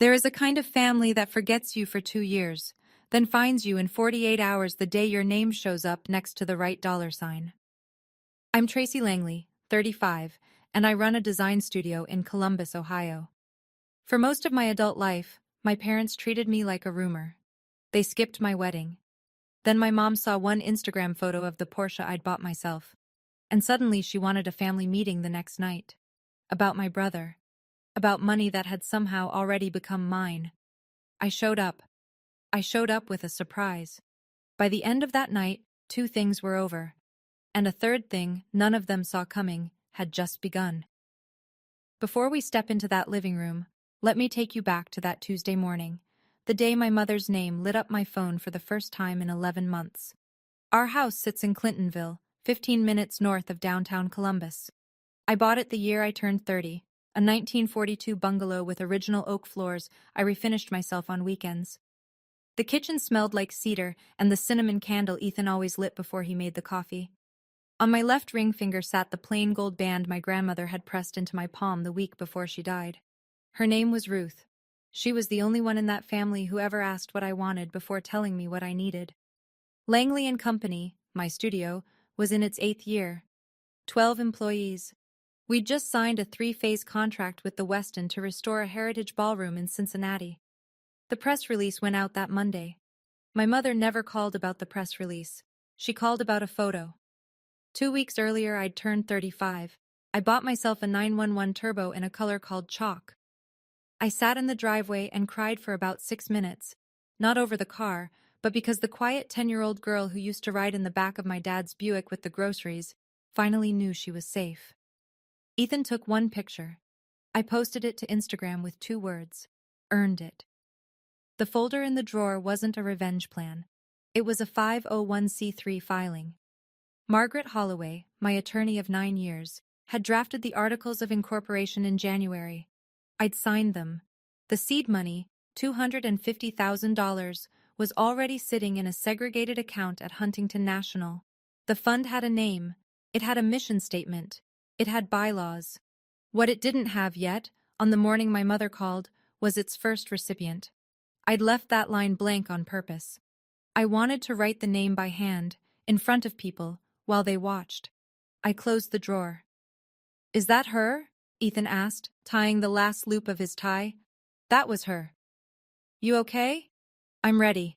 There is a kind of family that forgets you for 2 years, then finds you in 48 hours the day your name shows up next to the right dollar sign. I'm Tracy Langley, 35, and I run a design studio in Columbus, Ohio. For most of my adult life, my parents treated me like a rumor. They skipped my wedding. Then my mom saw one Instagram photo of the Porsche I'd bought myself, and suddenly she wanted a family meeting the next night. About my brother. About money that had somehow already become mine. I showed up. I showed up with a surprise. By the end of that night, 2 things were over. And a third thing, none of them saw coming, had just begun. Before we step into that living room, let me take you back to that Tuesday morning, the day my mother's name lit up my phone for the first time in 11 months. Our house sits in Clintonville, 15 minutes north of downtown Columbus. I bought it the year I turned 30, a 1942 bungalow with original oak floors I refinished myself on weekends. The kitchen smelled like cedar and the cinnamon candle Ethan always lit before he made the coffee. On my left ring finger sat the plain gold band my grandmother had pressed into my palm the week before she died. Her name was Ruth. She was the only one in that family who ever asked what I wanted before telling me what I needed. Langley and Company, my studio, was in its 8th year. 12 employees. We'd just signed a 3-phase contract with the Westin to restore a heritage ballroom in Cincinnati. The press release went out that Monday. My mother never called about the press release. She called about a photo. 2 weeks earlier, I'd turned 35. I bought myself a 911 Turbo in a color called chalk. I sat in the driveway and cried for about 6 minutes. Not over the car, but because the quiet 10-year-old girl who used to ride in the back of my dad's Buick with the groceries finally knew she was safe. Ethan took one picture. I posted it to Instagram with 2 words. Earned it. The folder in the drawer wasn't a revenge plan. It was a 501c3 filing. Margaret Holloway, my attorney of 9 years, had drafted the Articles of Incorporation in January. I'd signed them. The seed money, $250,000, was already sitting in a segregated account at Huntington National. The fund had a name. It had a mission statement. It had bylaws. What it didn't have yet, on the morning my mother called, was its first recipient. I'd left that line blank on purpose. I wanted to write the name by hand, in front of people, while they watched. I closed the drawer. "Is that her?" Ethan asked, tying the last loop of his tie. "That was her." "You okay?" "I'm ready."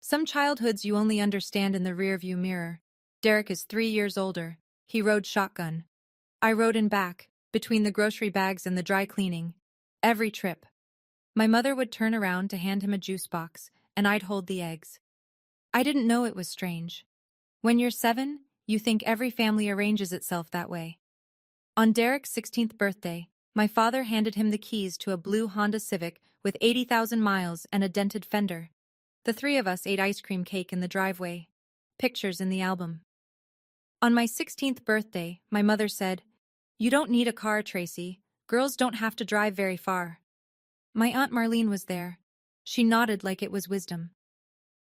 Some childhoods you only understand in the rearview mirror. Derek is 3 years older. He rode shotgun. I rode in back, between the grocery bags and the dry cleaning. Every trip. My mother would turn around to hand him a juice box, and I'd hold the eggs. I didn't know it was strange. When you're 7, you think every family arranges itself that way. On Derek's 16th birthday, my father handed him the keys to a blue Honda Civic with 80,000 miles and a dented fender. The 3 of us ate ice cream cake in the driveway. Pictures in the album. On my 16th birthday, my mother said, "You don't need a car, Tracy. Girls don't have to drive very far." My Aunt Marlene was there. She nodded like it was wisdom.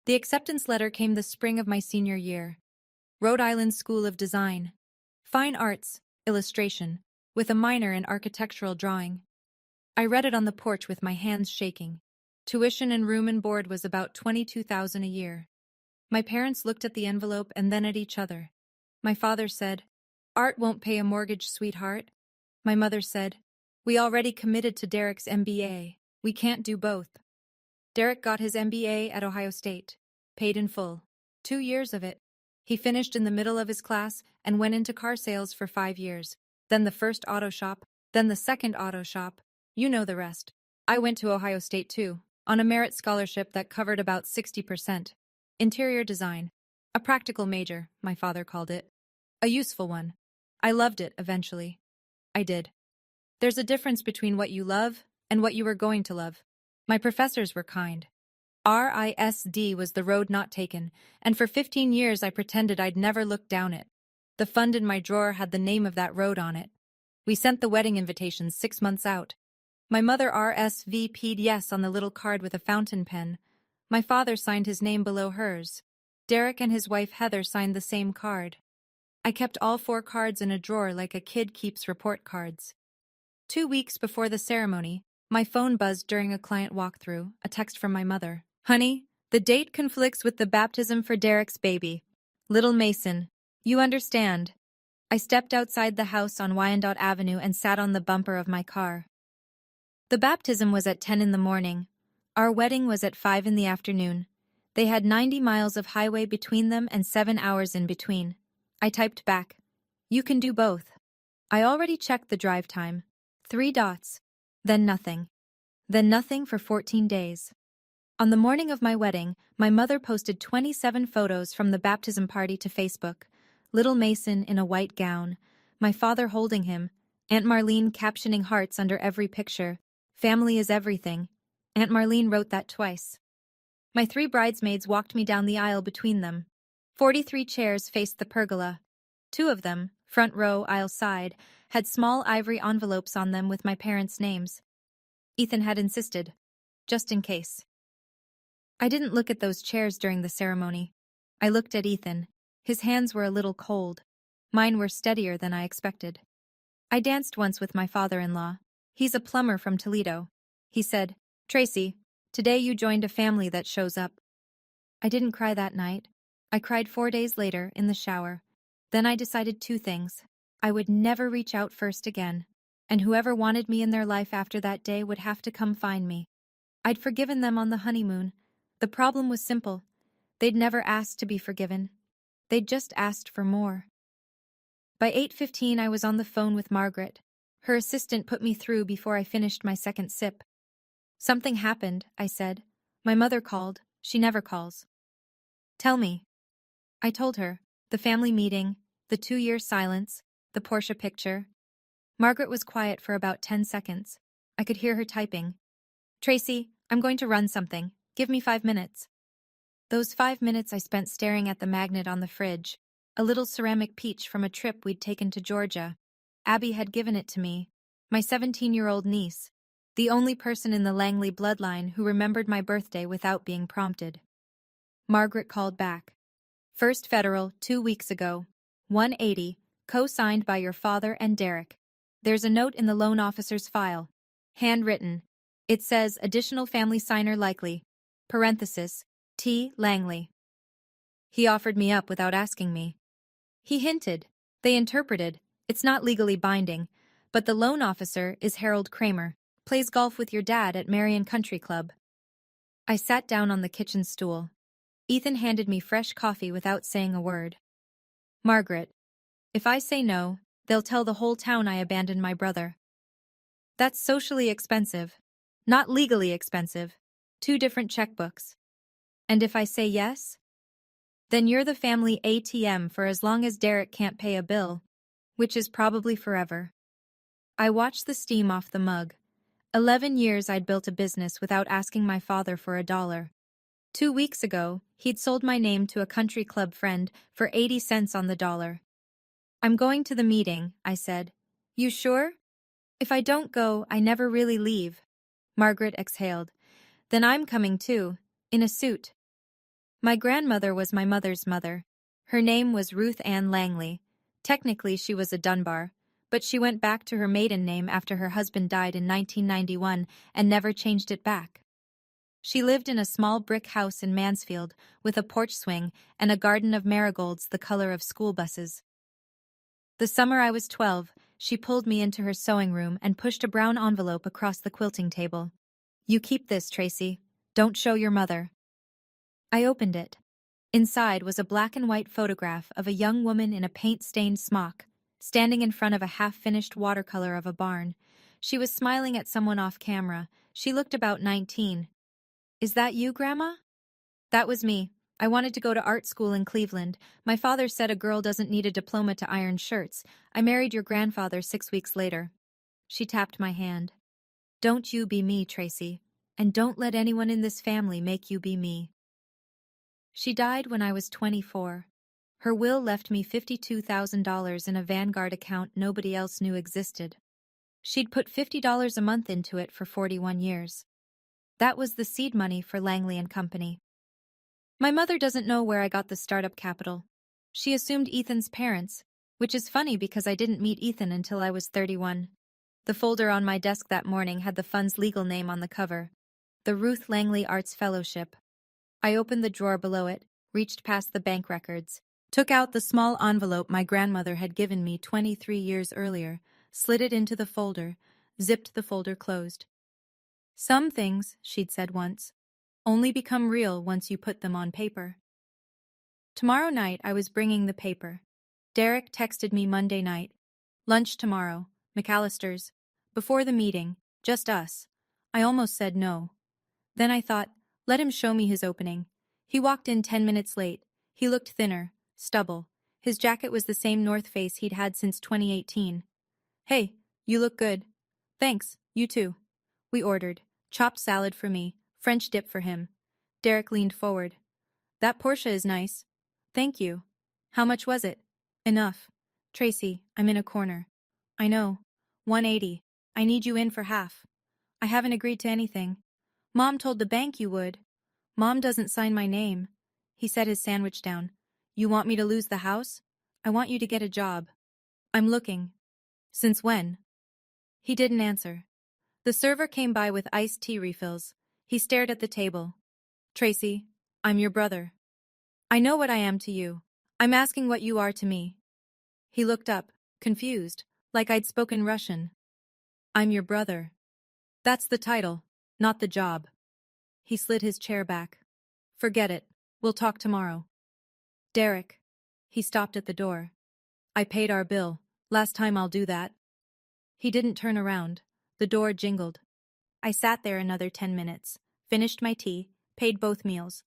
The acceptance letter came the spring of my senior year. Rhode Island School of Design. Fine Arts, illustration, with a minor in architectural drawing. I read it on the porch with my hands shaking. Tuition and room and board was about $22,000 a year. My parents looked at the envelope and then at each other. My father said, "Art won't pay a mortgage, sweetheart." My mother said, "We already committed to Derek's MBA. We can't do both." Derek got his MBA at Ohio State, paid in full. 2 years of it. He finished in the middle of his class and went into car sales for 5 years. Then the first auto shop, then the second auto shop. You know the rest. I went to Ohio State too, on a merit scholarship that covered about 60%. Interior design. A practical major, my father called it. A useful one. I loved it eventually. I did. There's a difference between what you love and what you were going to love. My professors were kind. RISD was the road not taken, and for 15 years I pretended I'd never looked down it. The fund in my drawer had the name of that road on it. We sent the wedding invitations 6 months out. My mother RSVP'd yes on the little card with a fountain pen. My father signed his name below hers. Derek and his wife Heather signed the same card. I kept all 4 cards in a drawer like a kid keeps report cards. 2 weeks before the ceremony, My phone buzzed during a client walkthrough, a text from my mother. Honey, the date conflicts with the baptism for Derek's baby. Little Mason. You understand. I stepped outside the house on Wyandotte Avenue and sat on the bumper of my car. The baptism was at 10 in the morning. Our wedding was at 5 in the afternoon. They had 90 miles of highway between them and 7 hours in between. I typed back. You can do both. I already checked the drive time. 3 dots. Then nothing. Then nothing for 14 days. On the morning of my wedding, my mother posted 27 photos from the baptism party to Facebook. Little Mason in a white gown, my father holding him, Aunt Marlene captioning hearts under every picture. Family is everything. Aunt Marlene wrote that twice. My 3 bridesmaids walked me down the aisle between them. 43 chairs faced the pergola. 2 of them, front row, aisle side, had small ivory envelopes on them with my parents' names. Ethan had insisted, just in case. I didn't look at those chairs during the ceremony. I looked at Ethan. His hands were a little cold. Mine were steadier than I expected. I danced once with my father-in-law. He's a plumber from Toledo. He said, Tracy, today you joined a family that shows up. I didn't cry that night. I cried 4 days later, in the shower. Then I decided 2 things. I would never reach out first again, and whoever wanted me in their life after that day would have to come find me. I'd forgiven them on the honeymoon. The problem was simple. They'd never asked to be forgiven. They'd just asked for more. By 8:15 I was on the phone with Margaret. Her assistant put me through before I finished my second sip. Something happened, I said. My mother called. She never calls. Tell me. I told her. The family meeting, the 2-year silence, the Porsche picture. Margaret was quiet for about 10 seconds. I could hear her typing. Tracy, I'm going to run something. Give me 5 minutes. Those 5 minutes I spent staring at the magnet on the fridge, a little ceramic peach from a trip we'd taken to Georgia. Abby had given it to me, my 17-year-old niece, the only person in the Langley bloodline who remembered my birthday without being prompted. Margaret called back. First Federal, 2 weeks ago. 180, co-signed by your father and Derek. There's a note in the loan officer's file. Handwritten. It says additional family signer likely. Parenthesis, T. Langley. He offered me up without asking me. He hinted. They interpreted. It's not legally binding, but the loan officer is Harold Kramer, plays golf with your dad at Marion Country Club. I sat down on the kitchen stool. Ethan handed me fresh coffee without saying a word. Margaret, if I say no, they'll tell the whole town I abandoned my brother. That's socially expensive. Not legally expensive. 2 different checkbooks. And if I say yes? Then you're the family ATM for as long as Derek can't pay a bill, which is probably forever. I watched the steam off the mug. 11 years I'd built a business without asking my father for $1. 2 weeks ago, he'd sold my name to a country club friend for 80 cents on the dollar. I'm going to the meeting, I said. You sure? If I don't go, I never really leave. Margaret exhaled. Then I'm coming too, in a suit. My grandmother was my mother's mother. Her name was Ruth Ann Langley. Technically, she was a Dunbar, but she went back to her maiden name after her husband died in 1991 and never changed it back. She lived in a small brick house in Mansfield with a porch swing and a garden of marigolds the color of school buses. The summer I was 12, she pulled me into her sewing room and pushed a brown envelope across the quilting table. You keep this, Tracy. Don't show your mother. I opened it. Inside was a black and white photograph of a young woman in a paint-stained smock, standing in front of a half-finished watercolor of a barn. She was smiling at someone off camera. She looked about 19. Is that you, Grandma? That was me. I wanted to go to art school in Cleveland. My father said a girl doesn't need a diploma to iron shirts. I married your grandfather 6 weeks later. She tapped my hand. Don't you be me, Tracy. And don't let anyone in this family make you be me. She died when I was 24. Her will left me $52,000 in a Vanguard account nobody else knew existed. She'd put $50 a month into it for 41 years. That was the seed money for Langley and Company. My mother doesn't know where I got the startup capital. She assumed Ethan's parents, which is funny because I didn't meet Ethan until I was 31. The folder on my desk that morning had the fund's legal name on the cover, the Ruth Langley Arts Fellowship. I opened the drawer below it, reached past the bank records, took out the small envelope my grandmother had given me 23 years earlier, slid it into the folder, zipped the folder closed. Some things, she'd said once, only become real once you put them on paper. Tomorrow night I was bringing the paper. Derek texted me Monday night. Lunch tomorrow, McAllister's. Before the meeting, just us. I almost said no. Then I thought, let him show me his opening. He walked in 10 minutes late. He looked thinner, stubble. His jacket was the same North Face he'd had since 2018. Hey, you look good. Thanks, you too. We ordered. Chopped salad for me, French dip for him. Derek leaned forward. That Porsche is nice. Thank you. How much was it? Enough. Tracy, I'm in a corner. I know. 180. I need you in for half. I haven't agreed to anything. Mom told the bank you would. Mom doesn't sign my name. He set his sandwich down. You want me to lose the house? I want you to get a job. I'm looking. Since when? He didn't answer. The server came by with iced tea refills. He stared at the table. Tracy, I'm your brother. I know what I am to you. I'm asking what you are to me. He looked up, confused, like I'd spoken Russian. I'm your brother. That's the title, not the job. He slid his chair back. Forget it. We'll talk tomorrow. Derek. He stopped at the door. I paid our bill. Last time I'll do that. He didn't turn around. The door jingled. I sat there another 10 minutes, finished my tea, paid both meals.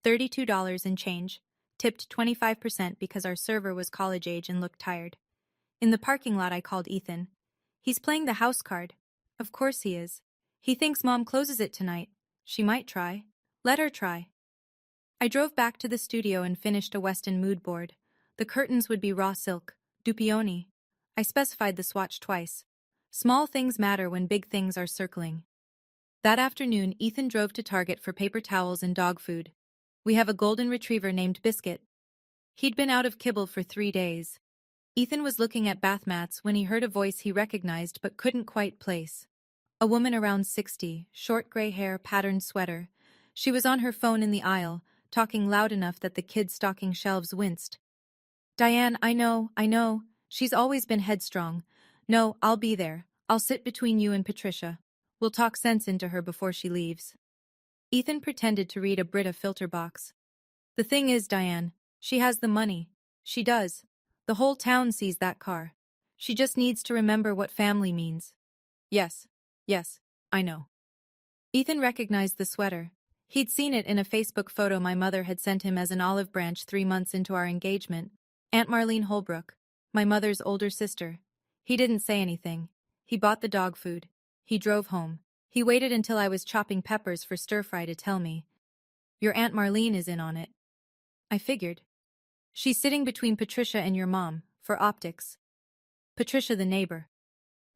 $32 in change, tipped 25% because our server was college age and looked tired. In the parking lot I called Ethan. He's playing the house card. Of course he is. He thinks Mom closes it tonight. She might try. Let her try. I drove back to the studio and finished a Weston mood board. The curtains would be raw silk, Dupioni. I specified the swatch twice. Small things matter when big things are circling. That afternoon, Ethan drove to Target for paper towels and dog food. We have a golden retriever named Biscuit. He'd been out of kibble for 3 days. Ethan was looking at bath mats when he heard a voice he recognized but couldn't quite place. A woman around 60, short gray hair, patterned sweater. She was on her phone in the aisle, talking loud enough that the kids' stocking shelves winced. Diane, I know. She's always been headstrong. No, I'll be there. I'll sit between you and Patricia. We'll talk sense into her before she leaves. Ethan pretended to read a Brita filter box. The thing is, Diane, she has the money. She does. The whole town sees that car. She just needs to remember what family means. Yes, I know. Ethan recognized the sweater. He'd seen it in a Facebook photo my mother had sent him as an olive branch 3 months into our engagement. Aunt Marlene Holbrook, my mother's older sister. He didn't say anything. He bought the dog food. He drove home. He waited until I was chopping peppers for stir-fry to tell me. Your Aunt Marlene is in on it. I figured. She's sitting between Patricia and your mom, for optics. Patricia the neighbor.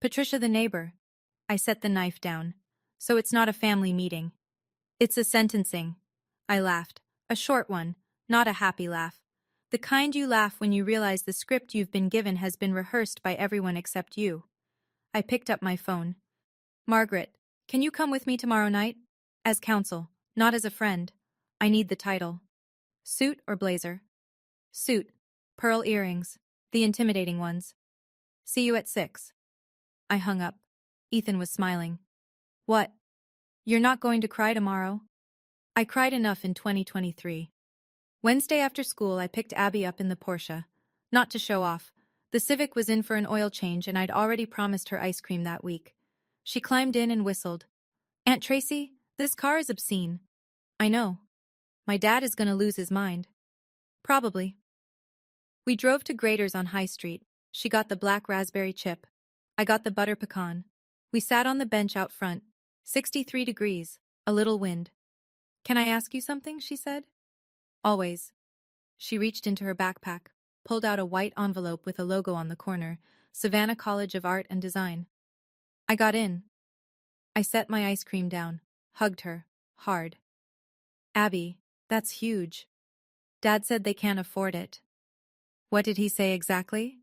Patricia the neighbor. I set the knife down. So it's not a family meeting. It's a sentencing. I laughed. A short one, not a happy laugh. The kind you laugh when you realize the script you've been given has been rehearsed by everyone except you. I picked up my phone. Margaret, can you come with me tomorrow night? As counsel, not as a friend. I need the title. Suit or blazer? Suit. Pearl earrings. The intimidating ones. See you at 6. I hung up. Ethan was smiling. What? You're not going to cry tomorrow? I cried enough in 2023. Wednesday after school I picked Abby up in the Porsche. Not to show off. The Civic was in for an oil change and I'd already promised her ice cream that week. She climbed in and whistled. Aunt Tracy, this car is obscene. I know. My dad is gonna lose his mind. Probably. We drove to Grader's on High Street. She got the black raspberry chip. I got the butter pecan. We sat on the bench out front. 63 degrees, a little wind. Can I ask you something? She said. Always. She reached into her backpack, pulled out a white envelope with a logo on the corner, Savannah College of Art and Design. I got in. I set my ice cream down, hugged her, hard. Abby, that's huge. Dad said they can't afford it. What did he say exactly?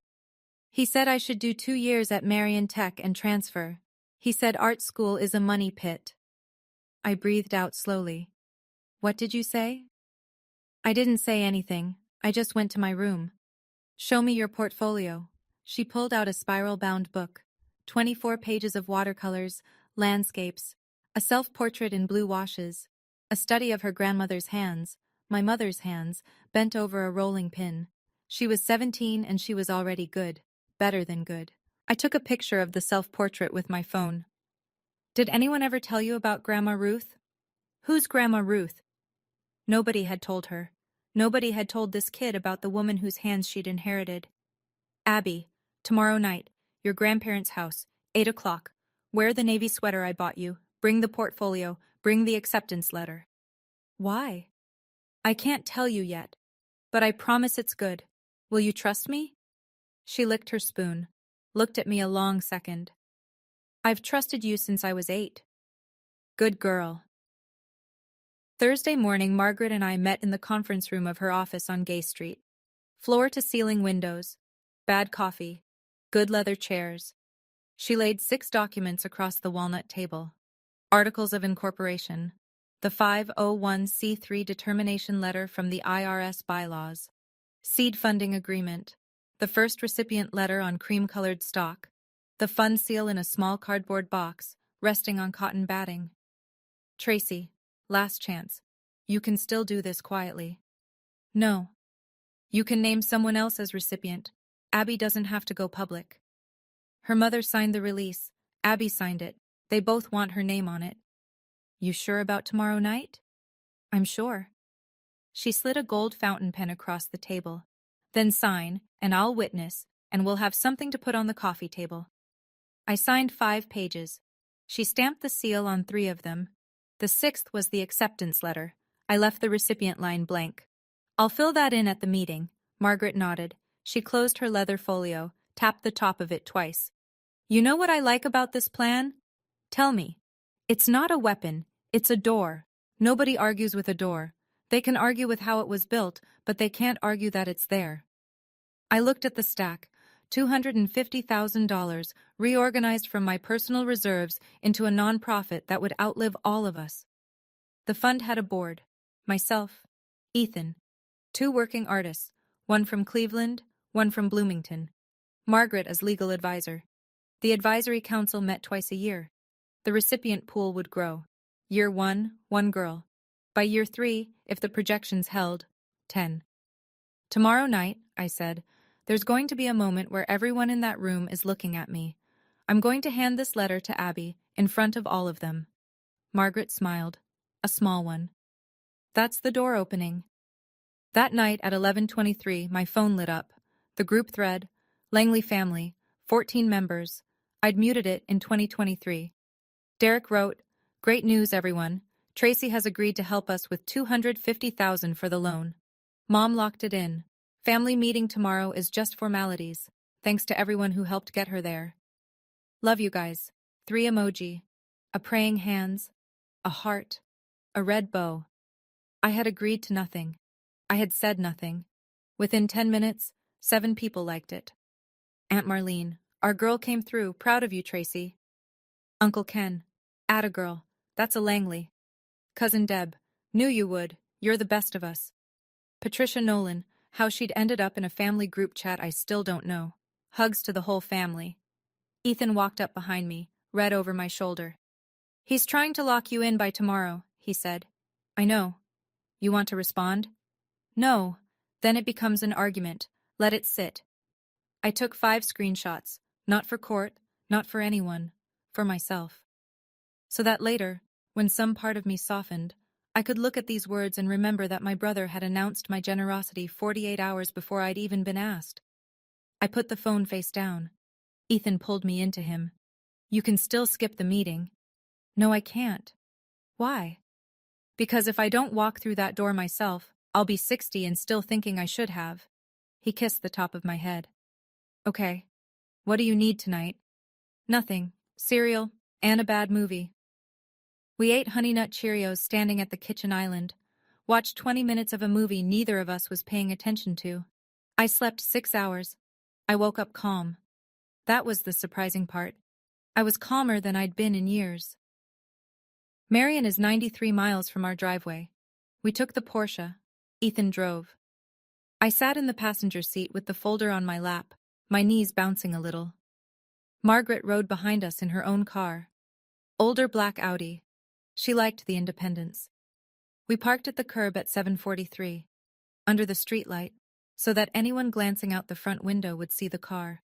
He said I should do 2 years at Marion Tech and transfer. He said art school is a money pit. I breathed out slowly. What did you say? I didn't say anything. I just went to my room. Show me your portfolio. She pulled out a spiral-bound book. 24 pages of watercolors, landscapes, a self-portrait in blue washes, a study of her grandmother's hands, my mother's hands, bent over a rolling pin. She was 17 and she was already good. Better than good. I took a picture of the self-portrait with my phone. Did anyone ever tell you about Grandma Ruth? Who's Grandma Ruth? Nobody had told her. Nobody had told this kid about the woman whose hands she'd inherited. Abby, tomorrow night, your grandparents' house, 8 o'clock. Wear the navy sweater I bought you. Bring the portfolio. Bring the acceptance letter. Why? I can't tell you yet, but I promise it's good. Will you trust me? She licked her spoon, looked at me a long second. I've trusted you since I was 8. Good girl. Thursday morning, Margaret and I met in the conference room of her office on Gay Street. Floor-to-ceiling windows, bad coffee, good leather chairs. She laid 6 documents across the walnut table. Articles of incorporation, the 501c3 determination letter from the IRS bylaws, seed funding agreement, the first recipient letter on cream-colored stock, the fund seal in a small cardboard box, resting on cotton batting. Tracy, last chance. You can still do this quietly. No. You can name someone else as recipient. Abby doesn't have to go public. Her mother signed the release. Abby signed it. They both want her name on it. You sure about tomorrow night? I'm sure. She slid a gold fountain pen across the table. Then sign, and I'll witness, and we'll have something to put on the coffee table. I signed 5 pages. She stamped the seal on 3 of them. The 6th was the acceptance letter. I left the recipient line blank. I'll fill that in at the meeting. Margaret nodded. She closed her leather folio, tapped the top of it twice. You know what I like about this plan? Tell me. It's not a weapon. It's a door. Nobody argues with a door. They can argue with how it was built, but they can't argue that it's there. I looked at the stack. $250,000, reorganized from my personal reserves into a nonprofit that would outlive all of us. The fund had a board. Myself, Ethan, 2 working artists, one from Cleveland, one from Bloomington. Margaret as legal advisor. The advisory council met twice a year. The recipient pool would grow. Year 1, 1 girl. By year 3, if the projections held, 10. Tomorrow night, I said, there's going to be a moment where everyone in that room is looking at me. I'm going to hand this letter to Abby, in front of all of them. Margaret smiled. A small one. That's the door opening. That night at 11:23, my phone lit up. The group thread, Langley family, 14 members. I'd muted it in 2023. Derek wrote, "Great news, everyone. Tracy has agreed to help us with $250,000 for the loan." Mom locked it in. Family meeting tomorrow is just formalities. Thanks to everyone who helped get her there. Love you guys. 3 emoji. A praying hands. A heart. A red bow. I had agreed to nothing. I had said nothing. Within 10 minutes, 7 people liked it. Aunt Marlene, our girl came through. Proud of you, Tracy. Uncle Ken, atta girl. That's a Langley. Cousin Deb, knew you would. You're the best of us. Patricia Nolan, how she'd ended up in a family group chat I still don't know. Hugs to the whole family. Ethan walked up behind me, read over my shoulder. He's trying to lock you in by tomorrow, he said. I know. You want to respond? No. Then it becomes an argument. Let it sit. I took 5 screenshots, not for court, not for anyone, for myself. So that later, when some part of me softened, I could look at these words and remember that my brother had announced my generosity 48 hours before I'd even been asked. I put the phone face down. Ethan pulled me into him. You can still skip the meeting. No, I can't. Why? Because if I don't walk through that door myself, I'll be 60 and still thinking I should have. He kissed the top of my head. Okay. What do you need tonight? Nothing. Cereal and a bad movie. We ate Honey Nut Cheerios standing at the kitchen island, watched 20 minutes of a movie neither of us was paying attention to. I slept 6 hours. I woke up calm, That was the surprising part. I was calmer than I'd been in years. Marion is 93 miles from our driveway. We took the Porsche. Ethan drove. I sat in the passenger seat with the folder on my lap, my knees bouncing a little. Margaret rode behind us in her own car. Older black Audi. She liked the independence. We parked at the curb at 7:43, under the streetlight, so that anyone glancing out the front window would see the car.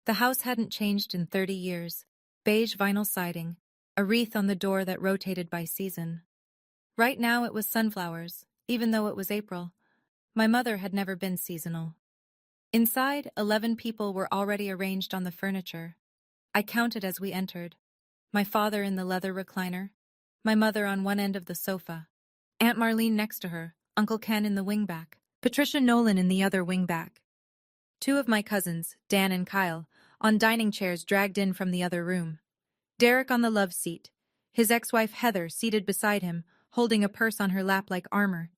The house hadn't changed in 30 years. Beige vinyl siding, a wreath on the door that rotated by season. Right now it was sunflowers, even though it was April. My mother had never been seasonal. Inside, 11 people were already arranged on the furniture. I counted as we entered. My father in the leather recliner, my mother on one end of the sofa, Aunt Marlene next to her, Uncle Ken in the wingback, Patricia Nolan in the other wingback. Two of my cousins, Dan and Kyle, on dining chairs dragged in from the other room. Derek on the love seat, his ex-wife Heather seated beside him, holding a purse on her lap like armor.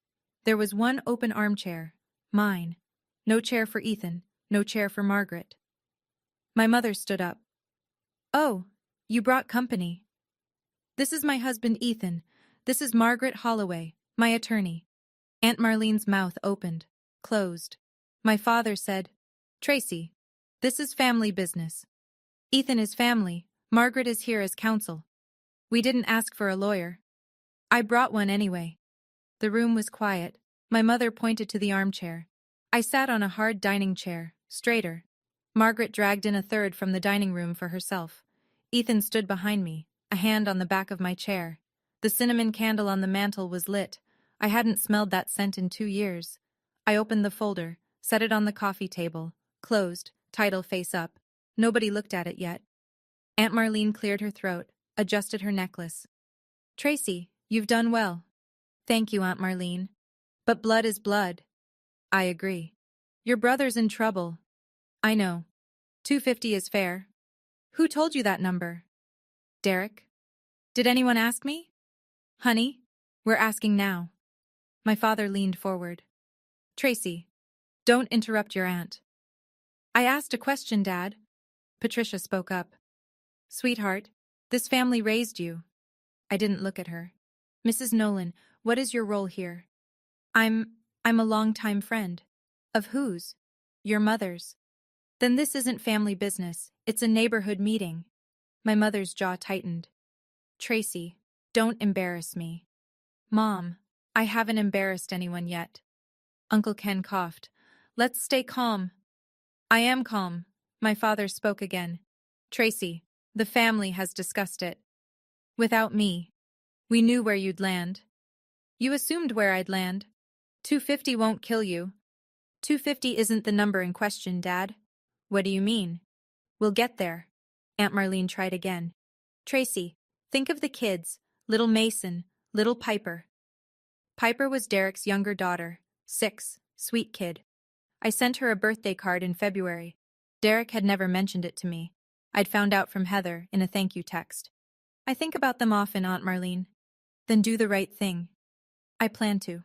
There was one open armchair, mine. No chair for Ethan, no chair for Margaret. My mother stood up. "Oh, you brought company. This is my husband Ethan. This is Margaret Holloway, my attorney." Aunt Marlene's mouth opened, closed. My father said, "Tracy, this is family business. Ethan is family, Margaret is here as counsel. We didn't ask for a lawyer. I brought one anyway." The room was quiet. My mother pointed to the armchair. I sat on a hard dining chair, straighter. Margaret dragged in a third from the dining room for herself. Ethan stood behind me, a hand on the back of my chair. The cinnamon candle on the mantel was lit. I hadn't smelled that scent in 2 years. I opened the folder, set it on the coffee table, closed, title face up. Nobody looked at it yet. Aunt Marlene cleared her throat, adjusted her necklace. "Tracy, you've done well." "Thank you, Aunt Marlene. But blood is blood." "I agree. Your brother's in trouble." "I know. 250 is fair." "Who told you that number?" "Derek." "Did anyone ask me?" "Honey, we're asking now." My father leaned forward. "Tracy, don't interrupt your aunt." "I asked a question, Dad." Patricia spoke up. "Sweetheart, this family raised you." I didn't look at her. "Mrs. Nolan, what is your role here?" I'm a long-time friend." "Of whose?" "Your mother's." "Then this isn't family business, it's a neighborhood meeting." My mother's jaw tightened. "Tracy, don't embarrass me." "Mom, I haven't embarrassed anyone yet." Uncle Ken coughed. "Let's stay calm." "I am calm." My father spoke again. "Tracy, the family has discussed it. Without me. We knew where you'd land." "You assumed where I'd land." 250 won't kill you." 250 isn't the number in question, Dad." "What do you mean?" "We'll get there." Aunt Marlene tried again. "Tracy, think of the kids, little Mason, little Piper." Piper was Derek's younger daughter, 6, sweet kid. I sent her a birthday card in February. Derek had never mentioned it to me. I'd found out from Heather in a thank you text. "I think about them often, Aunt Marlene." "Then do the right thing." "I plan to."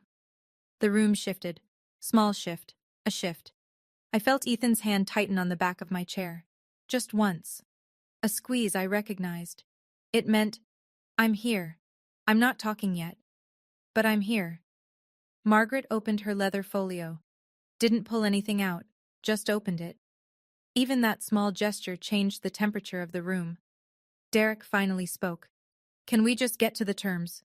The room shifted. Small shift. A shift. I felt Ethan's hand tighten on the back of my chair. Just once. A squeeze I recognized. It meant, "I'm here. I'm not talking yet. But I'm here." Margaret opened her leather folio. Didn't pull anything out, just opened it. Even that small gesture changed the temperature of the room. Derek finally spoke. "Can we just get to the terms?"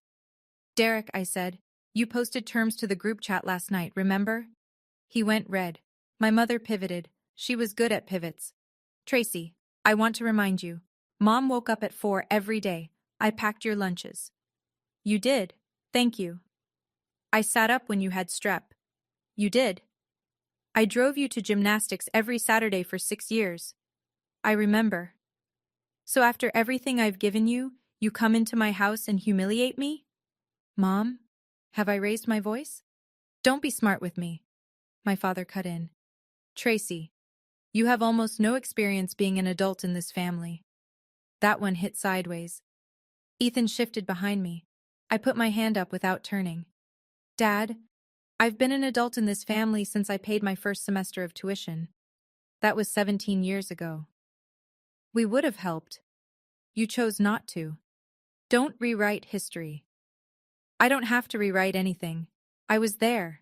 "Derek," I said, "you posted terms to the group chat last night, remember?" He went red. My mother pivoted. She was good at pivots. "Tracy, I want to remind you. Mom woke up at 4 every day. I packed your lunches." "You did. Thank you." "I sat up when you had strep." "You did." "I drove you to gymnastics every Saturday for 6 years." "I remember." "So after everything I've given you, you come into my house and humiliate me?" "Mom, have I raised my voice?" "Don't be smart with me." My father cut in. "Tracy, you have almost no experience being an adult in this family." That one hit sideways. Ethan shifted behind me. I put my hand up without turning. "Dad, I've been an adult in this family since I paid my first semester of tuition." That was 17 years ago. We would have helped. You chose not to. Don't rewrite history. I don't have to rewrite anything. I was there.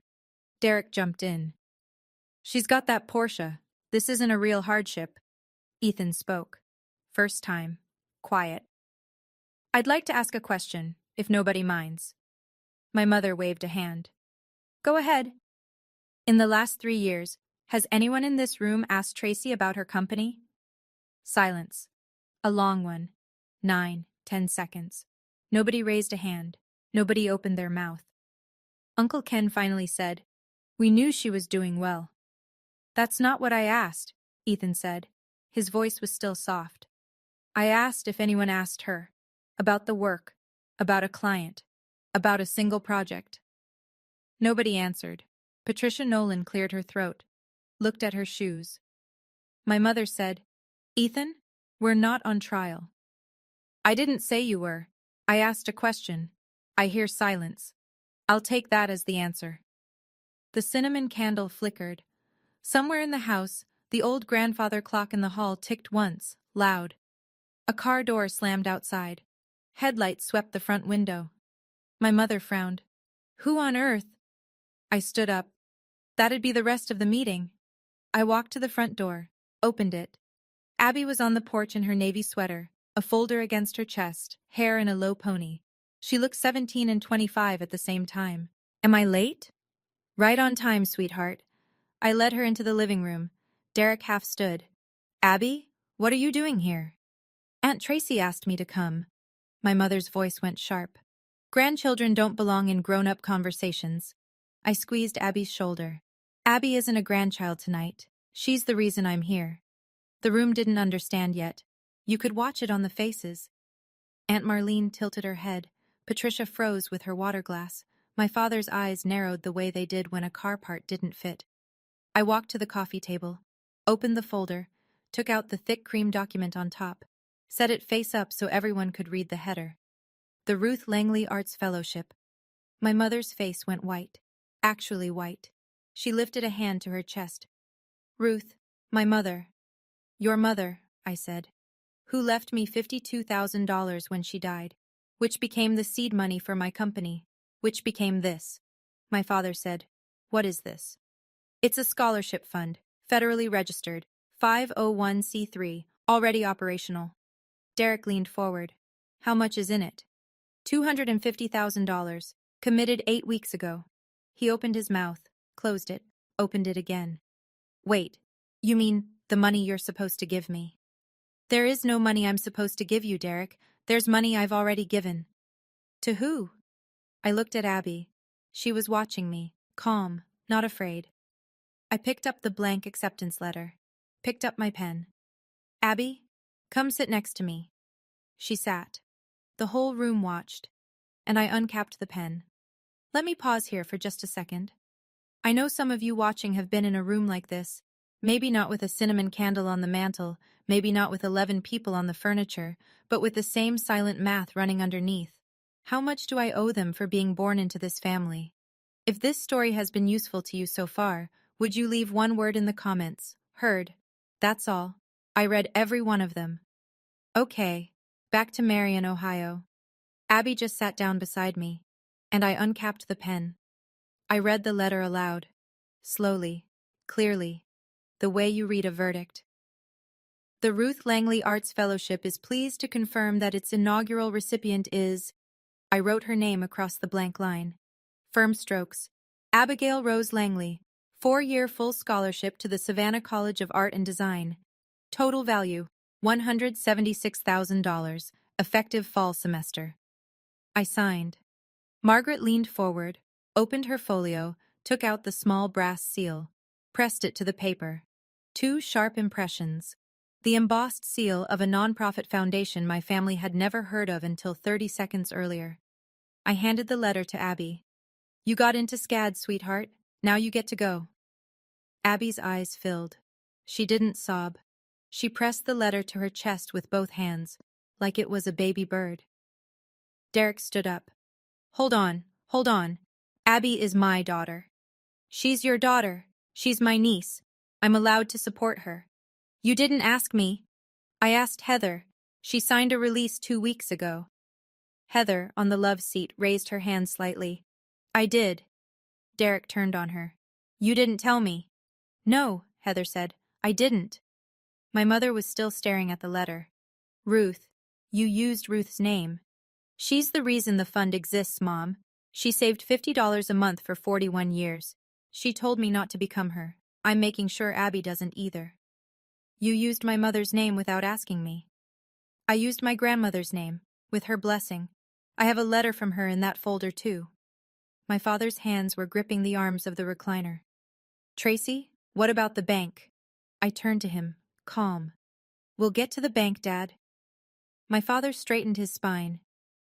Derek jumped in. She's got that Porsche. This isn't a real hardship. Ethan spoke. First time. Quiet. I'd like to ask a question, if nobody minds. My mother waved a hand. Go ahead. In the last 3 years, has anyone in this room asked Tracy about her company? Silence. A long one. 9, 10 seconds. Nobody raised a hand. Nobody opened their mouth. Uncle Ken finally said, We knew she was doing well. That's not what I asked, Ethan said. His voice was still soft. I asked if anyone asked her. About the work. About a client. About a single project. Nobody answered. Patricia Nolan cleared her throat, looked at her shoes. My mother said, Ethan, we're not on trial. I didn't say you were. I asked a question. I hear silence. I'll take that as the answer. The cinnamon candle flickered. Somewhere in the house, the old grandfather clock in the hall ticked once, loud. A car door slammed outside. Headlights swept the front window. My mother frowned. Who on earth? I stood up. That'd be the rest of the meeting. I walked to the front door, opened it. Abby was on the porch in her navy sweater, a folder against her chest, hair in a low pony. She looked 17 and 25 at the same time. Am I late? Right on time, sweetheart. I led her into the living room. Derek half stood. Abby, what are you doing here? Aunt Tracy asked me to come. My mother's voice went sharp. Grandchildren don't belong in grown-up conversations. I squeezed Abby's shoulder. Abby isn't a grandchild tonight. She's the reason I'm here. The room didn't understand yet. You could watch it on the faces. Aunt Marlene tilted her head. Patricia froze with her water glass. My father's eyes narrowed the way they did when a car part didn't fit. I walked to the coffee table, opened the folder, took out the thick cream document on top, set it face up so everyone could read the header. The Ruth Langley Arts Fellowship. My mother's face went white. Actually white. She lifted a hand to her chest. Ruth, my mother. Your mother, I said. Who left me $52,000 when she died, which became the seed money for my company, which became this. My father said, What is this? It's a scholarship fund, federally registered, 501c3, already operational. Derek leaned forward. How much is in it? $250,000, committed 8 weeks ago. He opened his mouth, closed it, opened it again. Wait, you mean the money you're supposed to give me? There is no money I'm supposed to give you, Derek. There's money I've already given. To who? I looked at Abby. She was watching me, calm, not afraid. I picked up the blank acceptance letter, picked up my pen. Abby, come sit next to me. She sat. The whole room watched, and I uncapped the pen. Let me pause here for just a second. I know some of you watching have been in a room like this, maybe not with a cinnamon candle on the mantel, maybe not with 11 people on the furniture, but with the same silent math running underneath. How much do I owe them for being born into this family? If this story has been useful to you so far, would you leave one word in the comments? Heard. That's all. I read every one of them. Okay, back to Marion, Ohio. Abby just sat down beside me, and I uncapped the pen. I read the letter aloud, slowly, clearly, the way you read a verdict. The Ruth Langley Arts Fellowship is pleased to confirm that its inaugural recipient is, I wrote her name across the blank line. Firm strokes, Abigail Rose Langley, 4-year full scholarship to the Savannah College of Art and Design. Total value, $176,000, effective fall semester. I signed. Margaret leaned forward, opened her folio, took out the small brass seal, pressed it to the paper. 2 sharp impressions. The embossed seal of a nonprofit foundation my family had never heard of until 30 seconds earlier. I handed the letter to Abby. You got into SCAD, sweetheart. Now you get to go. Abby's eyes filled. She didn't sob. She pressed the letter to her chest with both hands, like it was a baby bird. Derek stood up. Hold on. Abby is my daughter. She's your daughter. She's my niece. I'm allowed to support her. You didn't ask me. I asked Heather. She signed a release 2 weeks ago. Heather, on the love seat, raised her hand slightly. I did. Derek turned on her. You didn't tell me. No, Heather said. I didn't. My mother was still staring at the letter. Ruth. You used Ruth's name. She's the reason the fund exists, Mom. She saved $50 a month for 41 years. She told me not to become her. I'm making sure Abby doesn't either. You used my mother's name without asking me. I used my grandmother's name, with her blessing. I have a letter from her in that folder too. My father's hands were gripping the arms of the recliner. Tracy, what about the bank? I turned to him, calm. We'll get to the bank, Dad. My father straightened his spine.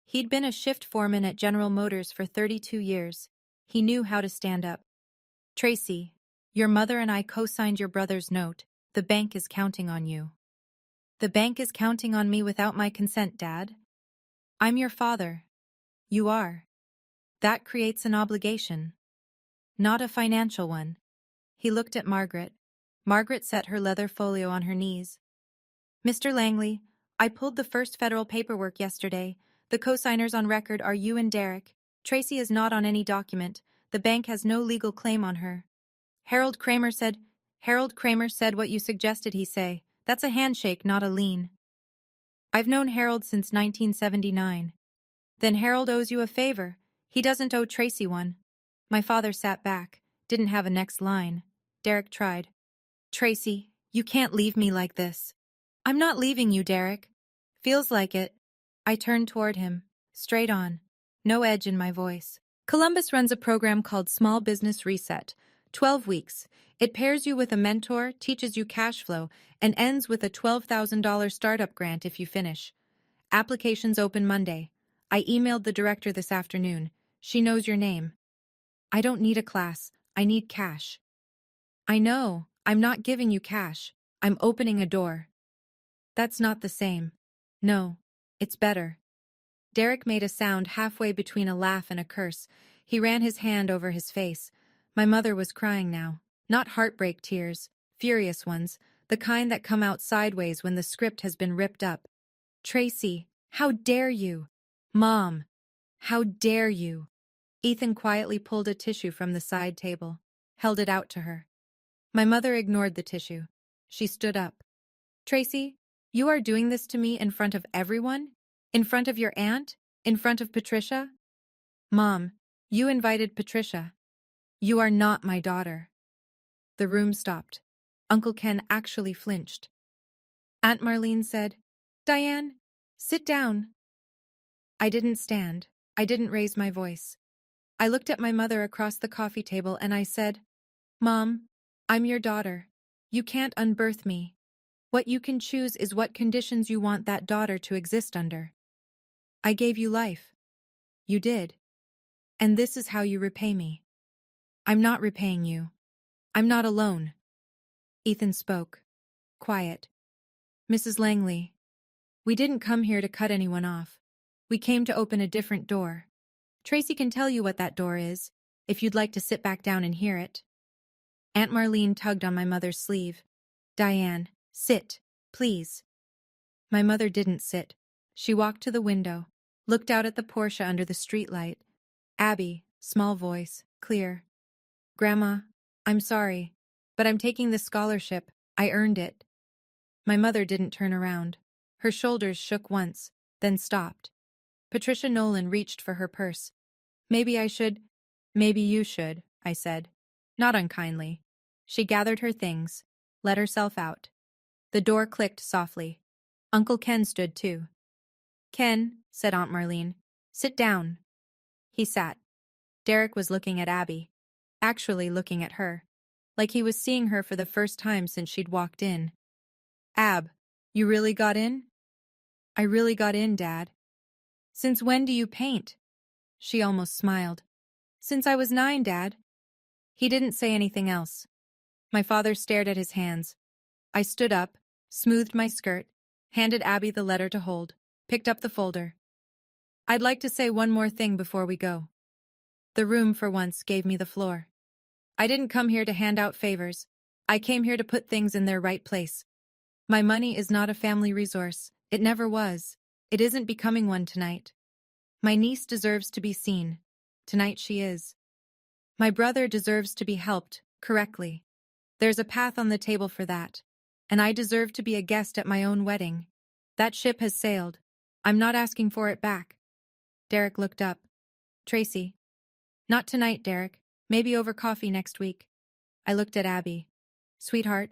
He'd been a shift foreman at General Motors for 32 years. He knew how to stand up. Tracy, your mother and I co-signed your brother's note. The bank is counting on you. The bank is counting on me without my consent, Dad. I'm your father. You are. That creates an obligation. Not a financial one. He looked at Margaret. Margaret set her leather folio on her knees. Mr. Langley, I pulled the first federal paperwork yesterday. The co-signers on record are you and Derek. Tracy is not on any document. The bank has no legal claim on her. Harold Kramer said what you suggested he say. That's a handshake, not a lien. I've known Harold since 1979. Then Harold owes you a favor. He doesn't owe Tracy one. My father sat back, didn't have a next line. Derek tried. Tracy, you can't leave me like this. I'm not leaving you, Derek. Feels like it. I turned toward him, straight on. No edge in my voice. Columbus runs a program called Small Business Reset. 12 weeks. It pairs you with a mentor, teaches you cash flow, and ends with a $12,000 startup grant if you finish. Applications open Monday. I emailed the director this afternoon. She knows your name. I don't need a class. I need cash. I know. I'm not giving you cash. I'm opening a door. That's not the same. No. It's better. Derek made a sound halfway between a laugh and a curse. He ran his hand over his face. My mother was crying now. Not heartbreak tears, furious ones, the kind that come out sideways when the script has been ripped up. Tracy, how dare you? Mom, how dare you? Ethan quietly pulled a tissue from the side table, held it out to her. My mother ignored the tissue. She stood up. Tracy, you are doing this to me in front of everyone? In front of your aunt? In front of Patricia? Mom, you invited Patricia. You are not my daughter. The room stopped. Uncle Ken actually flinched. Aunt Marlene said, Diane, sit down. I didn't stand. I didn't raise my voice. I looked at my mother across the coffee table and I said, Mom, I'm your daughter. You can't unbirth me. What you can choose is what conditions you want that daughter to exist under. I gave you life. You did. And this is how you repay me. I'm not repaying you. I'm not alone. Ethan spoke. Quiet. Mrs. Langley, we didn't come here to cut anyone off. We came to open a different door. Tracy can tell you what that door is, if you'd like to sit back down and hear it. Aunt Marlene tugged on my mother's sleeve. Diane, sit, please. My mother didn't sit. She walked to the window, looked out at the Porsche under the streetlight. Abby, small voice, clear. Grandma, I'm sorry, but I'm taking this scholarship. I earned it. My mother didn't turn around. Her shoulders shook once, then stopped. Patricia Nolan reached for her purse. Maybe you should, I said. Not unkindly. She gathered her things, let herself out. The door clicked softly. Uncle Ken stood too. Ken, said Aunt Marlene, sit down. He sat. Derek was looking at Abby. Actually looking at her. Like he was seeing her for the first time since she'd walked in. Ab, you really got in? I really got in, Dad. Since when do you paint? She almost smiled. Since I was 9, Dad. He didn't say anything else. My father stared at his hands. I stood up, smoothed my skirt, handed Abby the letter to hold, picked up the folder. I'd like to say one more thing before we go. The room, for once, gave me the floor. I didn't come here to hand out favors. I came here to put things in their right place. My money is not a family resource. It never was. It isn't becoming one tonight. My niece deserves to be seen. Tonight she is. My brother deserves to be helped, correctly. There's a path on the table for that. And I deserve to be a guest at my own wedding. That ship has sailed. I'm not asking for it back. Derek looked up. Tracy. Not tonight, Derek. Maybe over coffee next week. I looked at Abby. Sweetheart,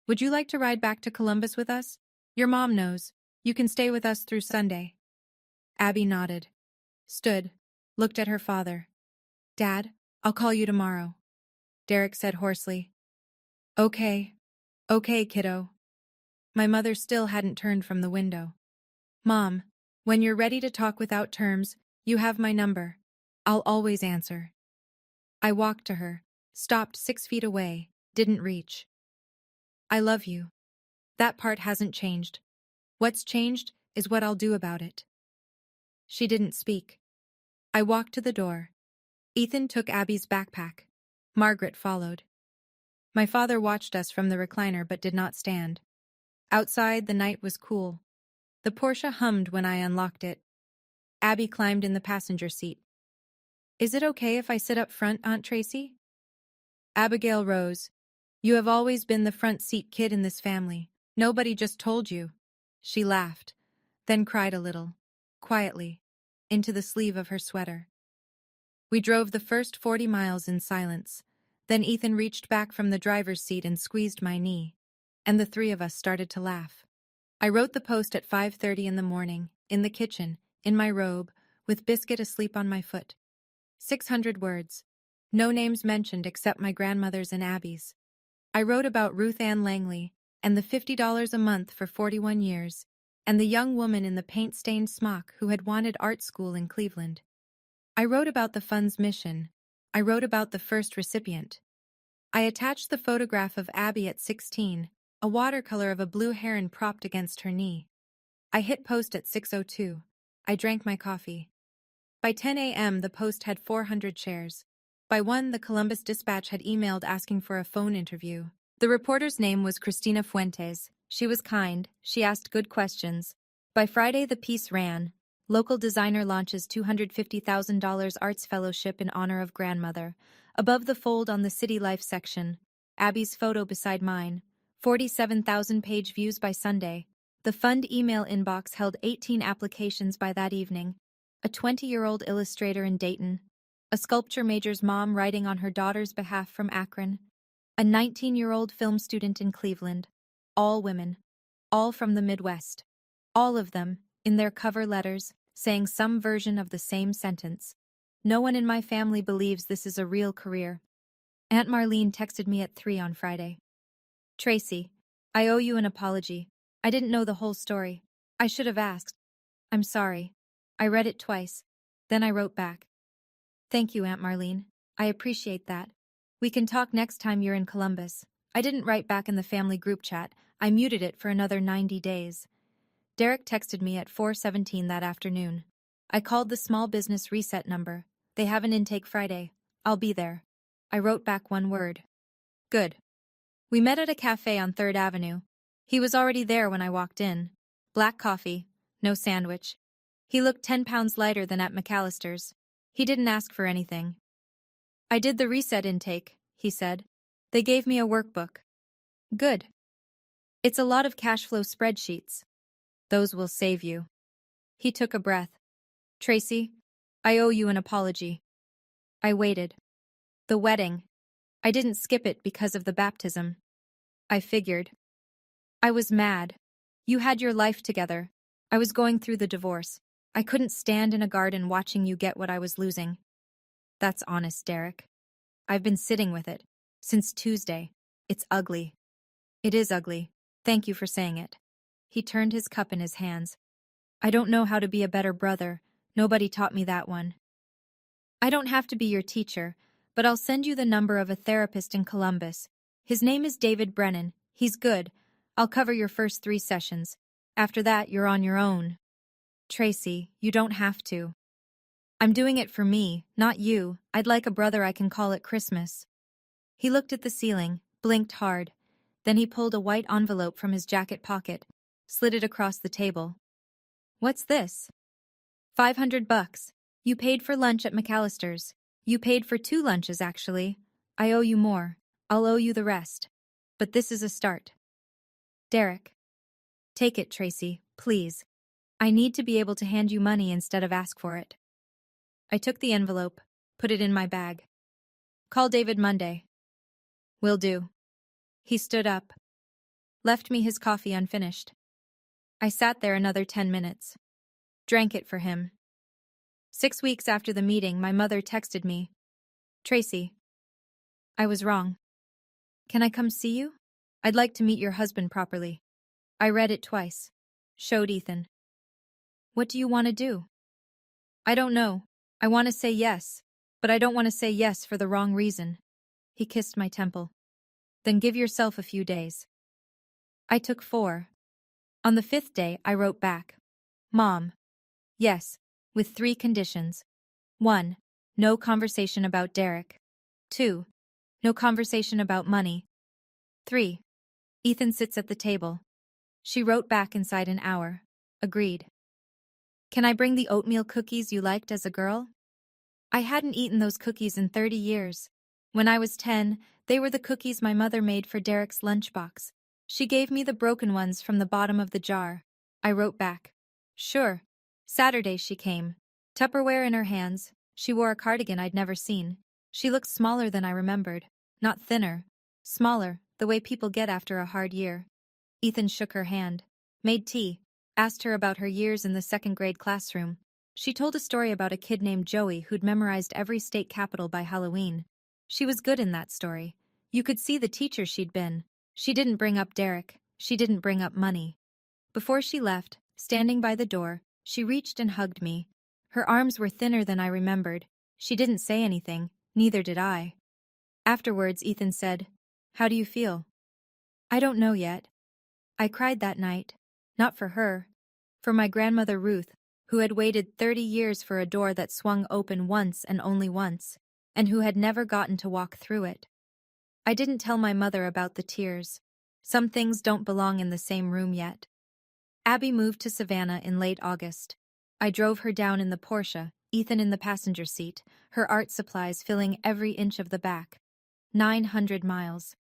would you like to ride back to Columbus with us? Your mom knows. You can stay with us through Sunday. Abby nodded. Stood. Looked at her father. Dad, I'll call you tomorrow. Derek said hoarsely. Okay. Okay, kiddo. My mother still hadn't turned from the window. Mom, when you're ready to talk without terms, you have my number. I'll always answer. I walked to her, stopped 6 feet away, didn't reach. I love you. That part hasn't changed. What's changed is what I'll do about it. She didn't speak. I walked to the door. Ethan took Abby's backpack. Margaret followed. My father watched us from the recliner but did not stand. Outside, the night was cool. The Porsche hummed when I unlocked it. Abby climbed in the passenger seat. Is it okay if I sit up front, Aunt Tracy? Abigail rose. You have always been the front seat kid in this family. Nobody just told you. She laughed, then cried a little, quietly, into the sleeve of her sweater. We drove the first 40 miles in silence. Then Ethan reached back from the driver's seat and squeezed my knee, and the three of us started to laugh. I wrote the post at 5:30 in the morning, in the kitchen, in my robe, with Biscuit asleep on my foot. 600 words. No names mentioned except my grandmother's and Abby's. I wrote about Ruth Ann Langley, and the $50 a month for 41 years, and the young woman in the paint-stained smock who had wanted art school in Cleveland. I wrote about the fund's mission. I wrote about the first recipient. I attached the photograph of Abby at 16, a watercolor of a blue heron propped against her knee. I hit post at 6:02. I drank my coffee. By 10 a.m., the post had 400 shares. By 1, the Columbus Dispatch had emailed asking for a phone interview. The reporter's name was Cristina Fuentes. She was kind. She asked good questions. By Friday, the piece ran. Local designer launches $250,000 arts fellowship in honor of grandmother. Above the fold on the City Life section, Abby's photo beside mine. 47,000-page views by Sunday. The fund email inbox held 18 applications by that evening. A 20-year-old illustrator in Dayton. A sculpture major's mom writing on her daughter's behalf from Akron. A 19-year-old film student in Cleveland. All women. All from the Midwest. All of them, in their cover letters, saying some version of the same sentence. No one in my family believes this is a real career. Aunt Marlene texted me at 3 on Friday. Tracy, I owe you an apology. I didn't know the whole story. I should have asked. I'm sorry. I read it twice. Then I wrote back. Thank you, Aunt Marlene. I appreciate that. We can talk next time you're in Columbus. I didn't write back in the family group chat. I muted it for another 90 days. Derek texted me at 4:17 that afternoon. I called the small business reset number. They have an intake Friday. I'll be there. I wrote back one word. Good. We met at a cafe on 3rd Avenue. He was already there when I walked in. Black coffee, no sandwich. He looked 10 pounds lighter than at McAllister's. He didn't ask for anything. I did the reset intake, he said. They gave me a workbook. Good. It's a lot of cash flow spreadsheets. Those will save you. He took a breath. Tracy, I owe you an apology. I waited. The wedding. I didn't skip it because of the baptism. I figured. I was mad. You had your life together. I was going through the divorce. I couldn't stand in a garden watching you get what I was losing. That's honest, Derek. I've been sitting with it. Since Tuesday. It's ugly. It is ugly. Thank you for saying it. He turned his cup in his hands. I don't know how to be a better brother. Nobody taught me that one. I don't have to be your teacher, but I'll send you the number of a therapist in Columbus. His name is David Brennan. He's good. I'll cover your first 3 sessions. After that, you're on your own. Tracy, you don't have to. I'm doing it for me, not you. I'd like a brother I can call at Christmas. He looked at the ceiling, blinked hard. Then he pulled a white envelope from his jacket pocket, slid it across the table. What's this? $500. You paid for lunch at McAllister's. You paid for 2 lunches, actually. I owe you more. I'll owe you the rest. But this is a start. Derek. Take it, Tracy, please. I need to be able to hand you money instead of ask for it. I took the envelope, put it in my bag. Call David Monday. Will do. He stood up, left me his coffee unfinished. I sat there another 10 minutes. Drank it for him. 6 weeks after the meeting, my mother texted me. Tracy. I was wrong. Can I come see you? I'd like to meet your husband properly. I read it twice. Showed Ethan. What do you want to do? I don't know. I want to say yes, but I don't want to say yes for the wrong reason. He kissed my temple. Then give yourself a few days. I took 4. On the 5th day, I wrote back. Mom. Yes, with 3 conditions. 1. No conversation about Derek. 2. No conversation about money. 3. Ethan sits at the table. She wrote back inside an hour. Agreed. Can I bring the oatmeal cookies you liked as a girl? I hadn't eaten those cookies in 30 years. When I was 10, they were the cookies my mother made for Derek's lunchbox. She gave me the broken ones from the bottom of the jar. I wrote back. Sure. Saturday she came. Tupperware in her hands. She wore a cardigan I'd never seen. She looked smaller than I remembered. Not thinner. Smaller, the way people get after a hard year. Ethan shook her hand. Made tea. Asked her about her years in the 2nd grade classroom. She told a story about a kid named Joey who'd memorized every state capital by Halloween. She was good in that story. You could see the teacher she'd been. She didn't bring up Derek. She didn't bring up money. Before she left, standing by the door, she reached and hugged me. Her arms were thinner than I remembered. She didn't say anything, neither did I. Afterwards, Ethan said, How do you feel? I don't know yet. I cried that night. Not for her. For my grandmother Ruth, who had waited 30 years for a door that swung open once and only once, and who had never gotten to walk through it. I didn't tell my mother about the tears. Some things don't belong in the same room yet. Abby moved to Savannah in late August. I drove her down in the Porsche, Ethan in the passenger seat, her art supplies filling every inch of the back. 900 miles.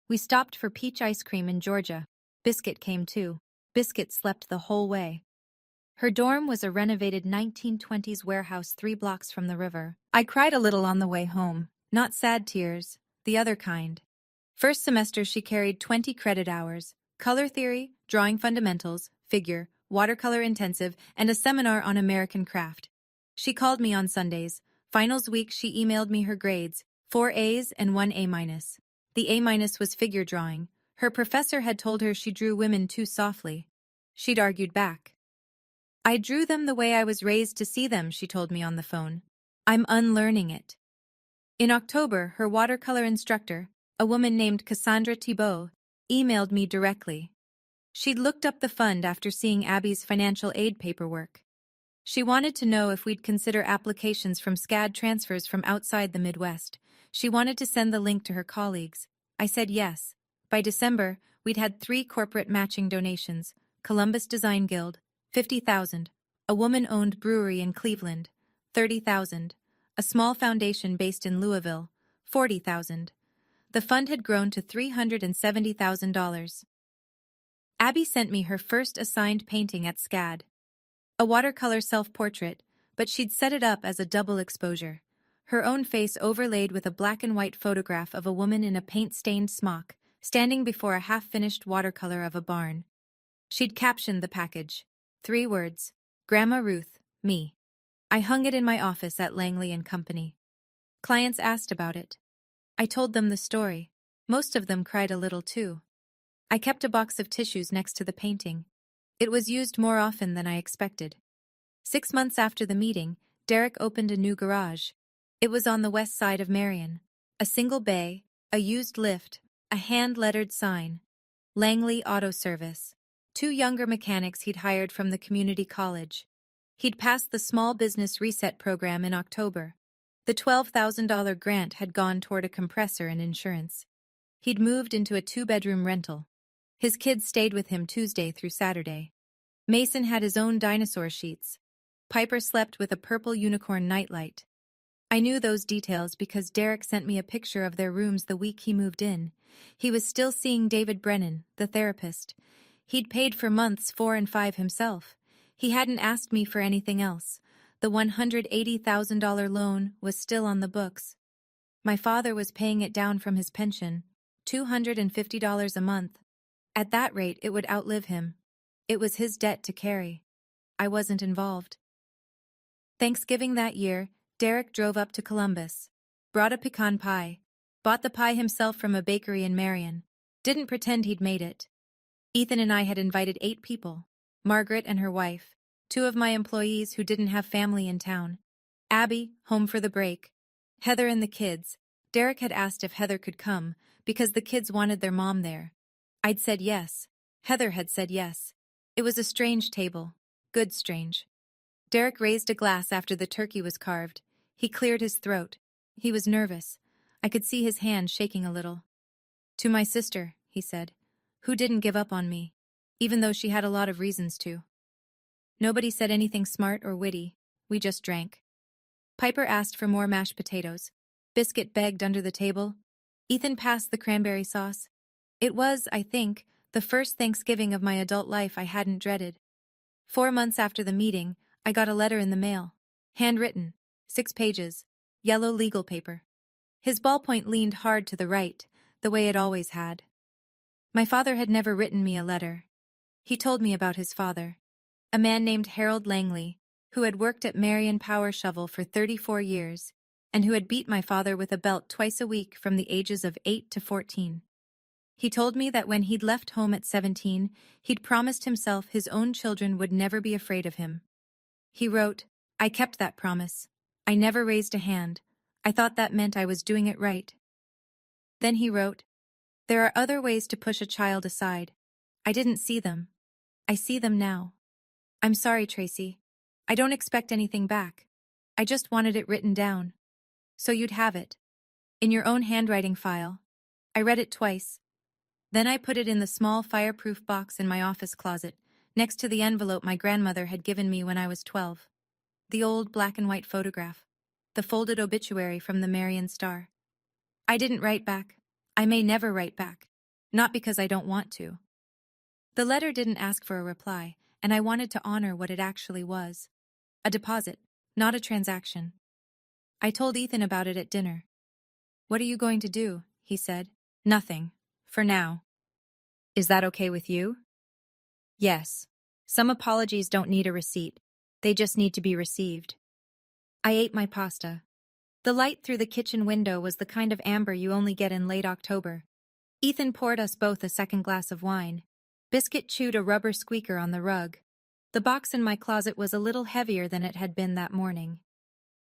We stopped for peach ice cream in Georgia. Biscuit came too. Biscuit slept the whole way. Her dorm was a renovated 1920s warehouse 3 blocks from the river. I cried a little on the way home, not sad tears, the other kind. First semester she carried 20 credit hours, color theory, drawing fundamentals, figure, watercolor intensive, and a seminar on American craft. She called me on Sundays. Finals week she emailed me her grades, 4 A's and 1 A-. The A- was figure drawing. Her professor had told her she drew women too softly. She'd argued back. I drew them the way I was raised to see them, she told me on the phone. I'm unlearning it. In October, her watercolor instructor, a woman named Cassandra Thibault, emailed me directly. She'd looked up the fund after seeing Abby's financial aid paperwork. She wanted to know if we'd consider applications from SCAD transfers from outside the Midwest. She wanted to send the link to her colleagues. I said yes. By December, we'd had 3 corporate matching donations: Columbus Design Guild, $50,000, a woman-owned brewery in Cleveland, $30,000, a small foundation based in Louisville, $40,000. The fund had grown to $370,000. Abby sent me her first assigned painting at SCAD. A watercolor self-portrait, but she'd set it up as a double exposure. Her own face overlaid with a black and white photograph of a woman in a paint-stained smock, standing before a half-finished watercolor of a barn. She'd captioned the package. 3 words. Grandma Ruth, me. I hung it in my office at Langley & Company. Clients asked about it. I told them the story. Most of them cried a little too. I kept a box of tissues next to the painting. It was used more often than I expected. 6 months after the meeting, Derek opened a new garage. It was on the west side of Marion. A single bay, a used lift, a hand-lettered sign. Langley Auto Service. 2 younger mechanics he'd hired from the community college. He'd passed the Small Business Reset program in October. The $12,000 grant had gone toward a compressor and insurance. He'd moved into a 2-bedroom rental. His kids stayed with him Tuesday through Saturday. Mason had his own dinosaur sheets. Piper slept with a purple unicorn nightlight. I knew those details because Derek sent me a picture of their rooms the week he moved in. He was still seeing David Brennan, the therapist. He'd paid for months 4 and 5 himself. He hadn't asked me for anything else. The $180,000 loan was still on the books. My father was paying it down from his pension, $250 a month. At that rate, it would outlive him. It was his debt to carry. I wasn't involved. Thanksgiving that year, Derek drove up to Columbus, brought a pecan pie, bought the pie himself from a bakery in Marion, didn't pretend he'd made it. Ethan and I had invited 8 people, Margaret and her wife, 2 of my employees who didn't have family in town, Abby, home for the break, Heather and the kids. Derek had asked if Heather could come, because the kids wanted their mom there. I'd said yes. Heather had said yes. It was a strange table. Good strange. Derek raised a glass after the turkey was carved. He cleared his throat. He was nervous. I could see his hand shaking a little. "To my sister," he said, "who didn't give up on me, even though she had a lot of reasons to." Nobody said anything smart or witty. We just drank. Piper asked for more mashed potatoes. Biscuit begged under the table. Ethan passed the cranberry sauce. It was, I think, the first Thanksgiving of my adult life I hadn't dreaded. 4 months after the meeting, I got a letter in the mail. Handwritten, 6 pages, yellow legal paper. His ballpoint leaned hard to the right, the way it always had. My father had never written me a letter. He told me about his father, a man named Harold Langley, who had worked at Marion Power Shovel for 34 years, and who had beat my father with a belt twice a week from the ages of 8 to 14. He told me that when he'd left home at 17, he'd promised himself his own children would never be afraid of him. He wrote, "I kept that promise. I never raised a hand. I thought that meant I was doing it right." Then he wrote, "There are other ways to push a child aside. I didn't see them. I see them now. I'm sorry, Tracy. I don't expect anything back. I just wanted it written down. So you'd have it. In your own handwriting file. I read it twice. Then I put it in the small fireproof box in my office closet, next to the envelope my grandmother had given me when I was 12. The old black and white photograph. The folded obituary from the Marion Star. I didn't write back. I may never write back. Not because I don't want to. The letter didn't ask for a reply, and I wanted to honor what it actually was. A deposit, not a transaction. I told Ethan about it at dinner. "What are you going to do?" he said. "Nothing. For now." "Is that okay with you?" "Yes. Some apologies don't need a receipt. They just need to be received." I ate my pasta. The light through the kitchen window was the kind of amber you only get in late October. Ethan poured us both a second glass of wine. Biscuit chewed a rubber squeaker on the rug. The box in my closet was a little heavier than it had been that morning.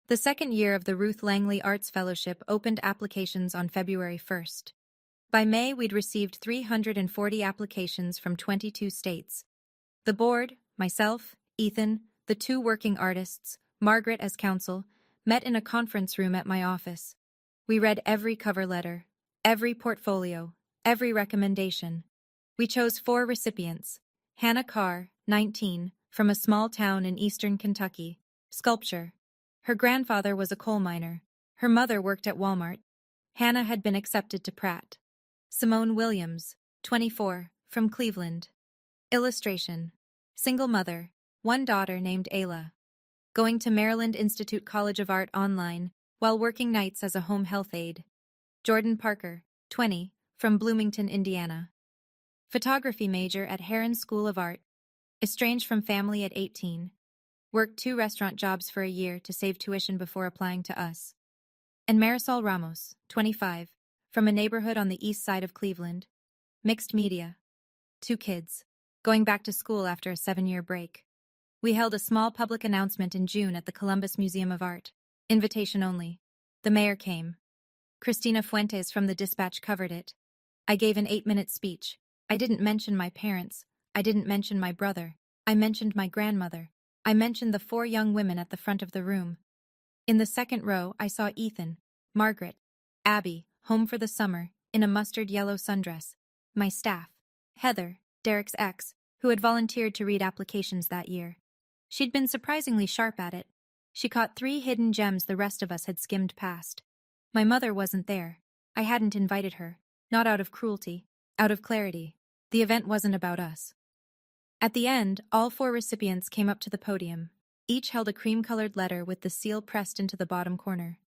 The second year of the Ruth Langley Arts Fellowship opened applications on February 1st. By May, we'd received 340 applications from 22 states. The board, myself, Ethan, the 2 working artists, Margaret as counsel, met in a conference room at my office. We read every cover letter, every portfolio, every recommendation. We chose 4 recipients. Hannah Carr, 19, from a small town in eastern Kentucky, sculpture. Her grandfather was a coal miner. Her mother worked at Walmart. Hannah had been accepted to Pratt. Simone Williams, 24, from Cleveland. Illustration. Single mother, 1 daughter named Ayla. Going to Maryland Institute College of Art online while working nights as a home health aide. Jordan Parker, 20, from Bloomington, Indiana. Photography major at Heron School of Art. Estranged from family at 18. Worked 2 restaurant jobs for a year to save tuition before applying to us. And Marisol Ramos, 25, from a neighborhood on the east side of Cleveland. Mixed media. 2 kids. Going back to school after a 7-year break. We held a small public announcement in June at the Columbus Museum of Art. Invitation only. The mayor came. Christina Fuentes from the Dispatch covered it. I gave an 8-minute speech. I didn't mention my parents. I didn't mention my brother. I mentioned my grandmother. I mentioned the 4 young women at the front of the room. In the second row, I saw Ethan, Margaret, Abby, home for the summer, in a mustard yellow sundress. My staff, Heather, Derek's ex, who had volunteered to read applications that year. She'd been surprisingly sharp at it. She caught 3 hidden gems the rest of us had skimmed past. My mother wasn't there. I hadn't invited her. Not out of cruelty. Out of clarity. The event wasn't about us. At the end, all 4 recipients came up to the podium. Each held a cream-colored letter with the seal pressed into the bottom corner.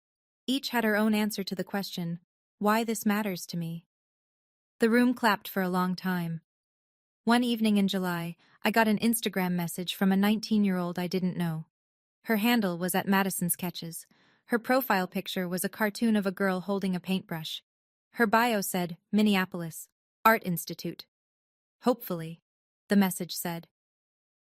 Each had her own answer to the question, why this matters to me. The room clapped for a long time. One evening in July, I got an Instagram message from a 19-year-old I didn't know. Her handle was @MadisonSketches. Her profile picture was a cartoon of a girl holding a paintbrush. Her bio said, Minneapolis, Art Institute. Hopefully, the message said.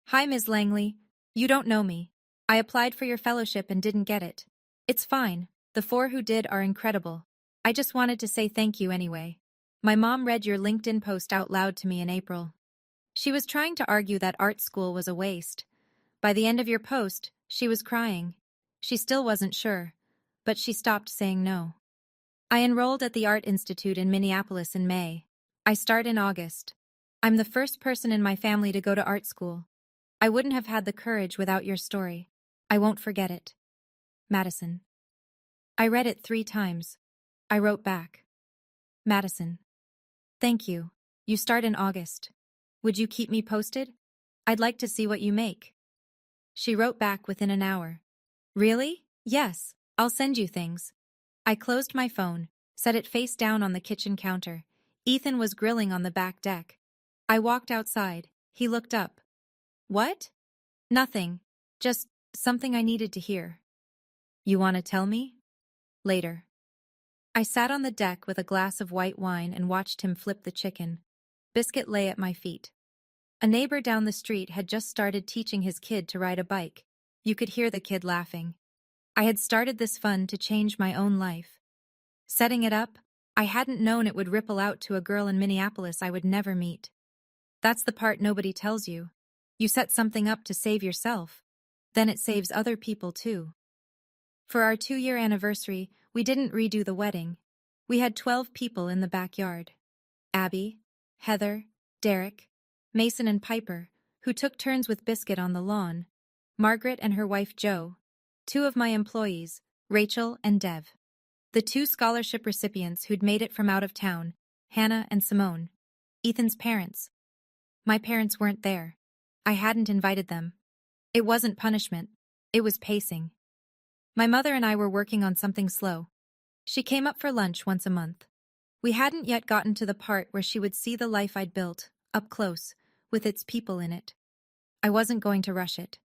Hi, Ms. Langley. You don't know me. I applied for your fellowship and didn't get it. It's fine. The 4 who did are incredible. I just wanted to say thank you anyway. My mom read your LinkedIn post out loud to me in April. She was trying to argue that art school was a waste. By the end of your post, she was crying. She still wasn't sure, but she stopped saying no. I enrolled at the Art Institute in Minneapolis in May. I start in August. I'm the first person in my family to go to art school. I wouldn't have had the courage without your story. I won't forget it. Madison. I read it 3 times. I wrote back. Madison. Thank you. You start in August. Would you keep me posted? I'd like to see what you make. She wrote back within an hour. Really? Yes, I'll send you things. I closed my phone, set it face down on the kitchen counter. Ethan was grilling on the back deck. I walked outside. He looked up. What? Nothing. Just something I needed to hear. You want to tell me? Later. I sat on the deck with a glass of white wine and watched him flip the chicken. Biscuit lay at my feet. A neighbor down the street had just started teaching his kid to ride a bike. You could hear the kid laughing. I had started this fun to change my own life. Setting it up, I hadn't known it would ripple out to a girl in Minneapolis I would never meet. That's the part nobody tells you. You set something up to save yourself. Then it saves other people too. For our 2-year anniversary, we didn't redo the wedding. We had 12 people in the backyard. Abby, Heather, Derek, Mason and Piper, who took turns with Biscuit on the lawn, Margaret and her wife Jo, 2 of my employees, Rachel and Dev. The 2 scholarship recipients who'd made it from out of town, Hannah and Simone. Ethan's parents. My parents weren't there. I hadn't invited them. It wasn't punishment. It was pacing. My mother and I were working on something slow. She came up for lunch once a month. We hadn't yet gotten to the part where she would see the life I'd built, up close, with its people in it. I wasn't going to rush it.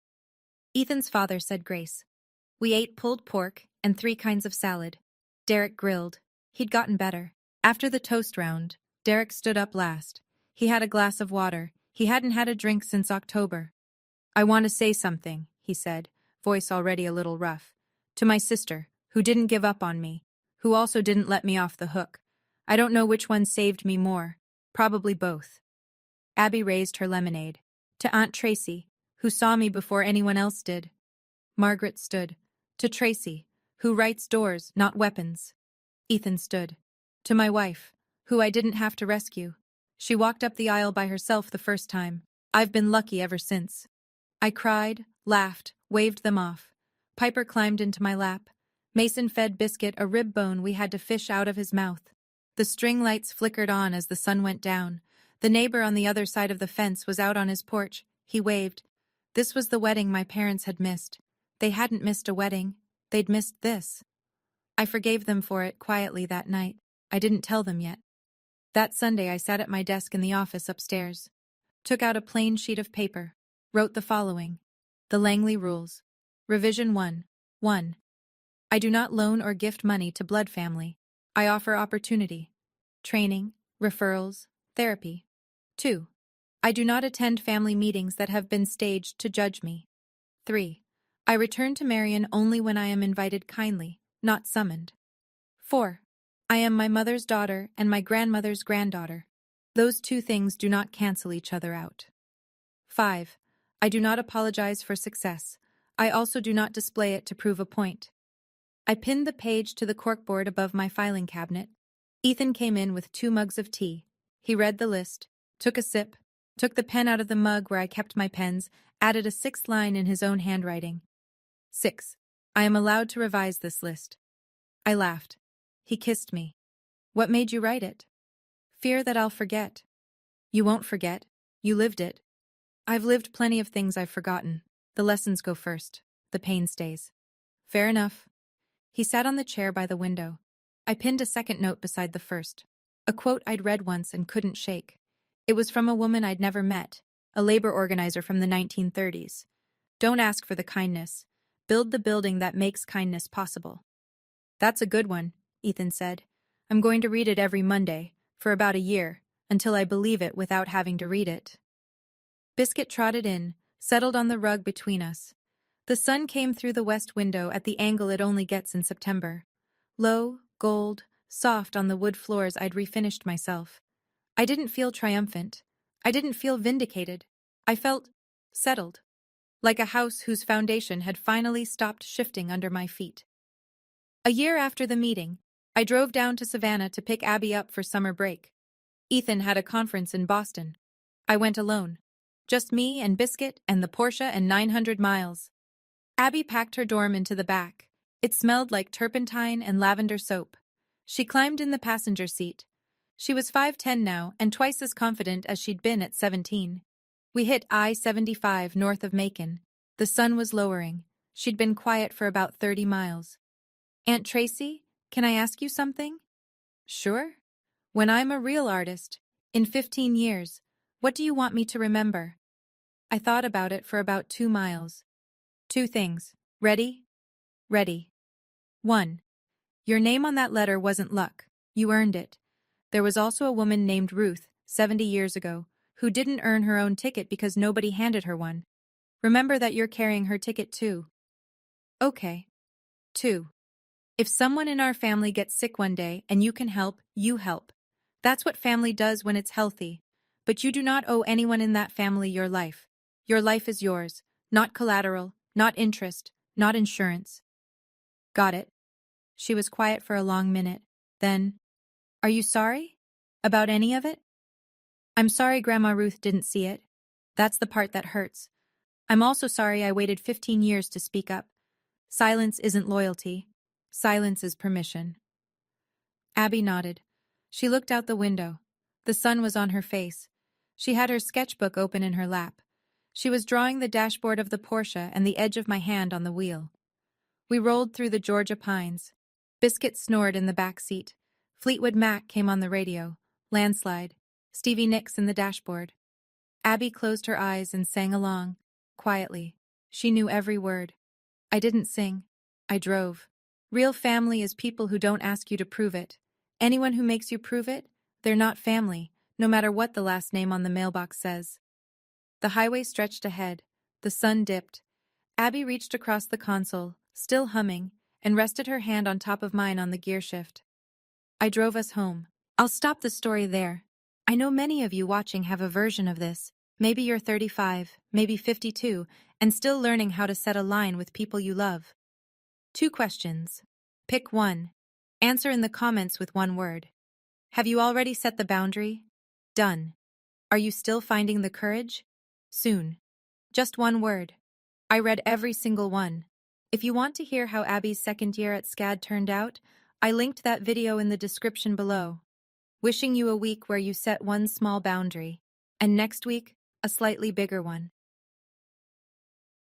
Ethan's father said grace. We ate pulled pork and 3 kinds of salad. Derek grilled. He'd gotten better. After the toast round, Derek stood up last. He had a glass of water. He hadn't had a drink since October. I want to say something, he said, voice already a little rough. To my sister, who didn't give up on me, who also didn't let me off the hook. I don't know which one saved me more. Probably both. Abby raised her lemonade. To Aunt Tracy, who saw me before anyone else did. Margaret stood. To Tracy, who writes doors, not weapons. Ethan stood. To my wife, who I didn't have to rescue. She walked up the aisle by herself the first time. I've been lucky ever since. I cried, laughed, waved them off. Piper climbed into my lap. Mason fed Biscuit a rib bone we had to fish out of his mouth. The string lights flickered on as the sun went down. The neighbor on the other side of the fence was out on his porch. He waved. This was the wedding my parents had missed. They hadn't missed a wedding. They'd missed this. I forgave them for it quietly that night. I didn't tell them yet. That Sunday I sat at my desk in the office upstairs. Took out a plain sheet of paper. Wrote the following. The Langley Rules. Revision 1. 1. I do not loan or gift money to blood family. I offer opportunity, training, referrals, therapy. 2. I do not attend family meetings that have been staged to judge me. 3. I return to Marion only when I am invited kindly, not summoned. 4. I am my mother's daughter and my grandmother's granddaughter. Those 2 things do not cancel each other out. 5. I do not apologize for success. I also do not display it to prove a point. I pinned the page to the corkboard above my filing cabinet. Ethan came in with 2 mugs of tea. He read the list, took a sip, took the pen out of the mug where I kept my pens, added a 6th line in his own handwriting. 6. I am allowed to revise this list. I laughed. He kissed me. What made you write it? Fear that I'll forget. You won't forget. You lived it. I've lived plenty of things I've forgotten. The lessons go first. The pain stays. Fair enough. He sat on the chair by the window. I pinned a second note beside the first. A quote I'd read once and couldn't shake. It was from a woman I'd never met, a labor organizer from the 1930s. Don't ask for the kindness. Build the building that makes kindness possible. That's a good one, Ethan said. I'm going to read it every Monday, for about a year, until I believe it without having to read it. Biscuit trotted in, settled on the rug between us. The sun came through the west window at the angle it only gets in September. Low, gold, soft on the wood floors I'd refinished myself. I didn't feel triumphant. I didn't feel vindicated. I felt settled, like a house whose foundation had finally stopped shifting under my feet. A year after the meeting, I drove down to Savannah to pick Abby up for summer break. Ethan had a conference in Boston. I went alone. Just me and Biscuit and the Porsche and 900 miles. Abby packed her dorm into the back. It smelled like turpentine and lavender soap. She climbed in the passenger seat. She was 5'10" now and twice as confident as she'd been at 17. We hit I-75 north of Macon. The sun was lowering. She'd been quiet for about 30 miles. Aunt Tracy, can I ask you something? Sure. When I'm a real artist, in 15 years, what do you want me to remember? I thought about it for about 2 miles. 2 things. Ready? Ready. 1. Your name on that letter wasn't luck. You earned it. There was also a woman named Ruth, 70 years ago, who didn't earn her own ticket because nobody handed her one. Remember that you're carrying her ticket too. Okay. 2. If someone in our family gets sick one day and you can help, you help. That's what family does when it's healthy. But you do not owe anyone in that family your life. Your life is yours, not collateral, not interest, not insurance. Got it. She was quiet for a long minute. Then, are you sorry? About any of it? I'm sorry Grandma Ruth didn't see it. That's the part that hurts. I'm also sorry I waited 15 years to speak up. Silence isn't loyalty. Silence is permission. Abby nodded. She looked out the window. The sun was on her face. She had her sketchbook open in her lap. She was drawing the dashboard of the Porsche and the edge of my hand on the wheel. We rolled through the Georgia pines. Biscuit snored in the back seat. Fleetwood Mac came on the radio. Landslide. Stevie Nicks in the dashboard. Abby closed her eyes and sang along, quietly. She knew every word. I didn't sing. I drove. Real family is people who don't ask you to prove it. Anyone who makes you prove it, they're not family, no matter what the last name on the mailbox says. The highway stretched ahead. The sun dipped. Abby reached across the console, still humming, and rested her hand on top of mine on the gear shift. I drove us home. I'll stop the story there. I know many of you watching have a version of this. Maybe you're 35, maybe 52, and still learning how to set a line with people you love. 2 questions. Pick one. Answer in the comments with 1 word. Have you already set the boundary? Done. Are you still finding the courage? Soon. Just 1 word. I read every single one. If you want to hear how Abby's second year at SCAD turned out, I linked that video in the description below. Wishing you a week where you set 1 small boundary, and next week, a slightly bigger one.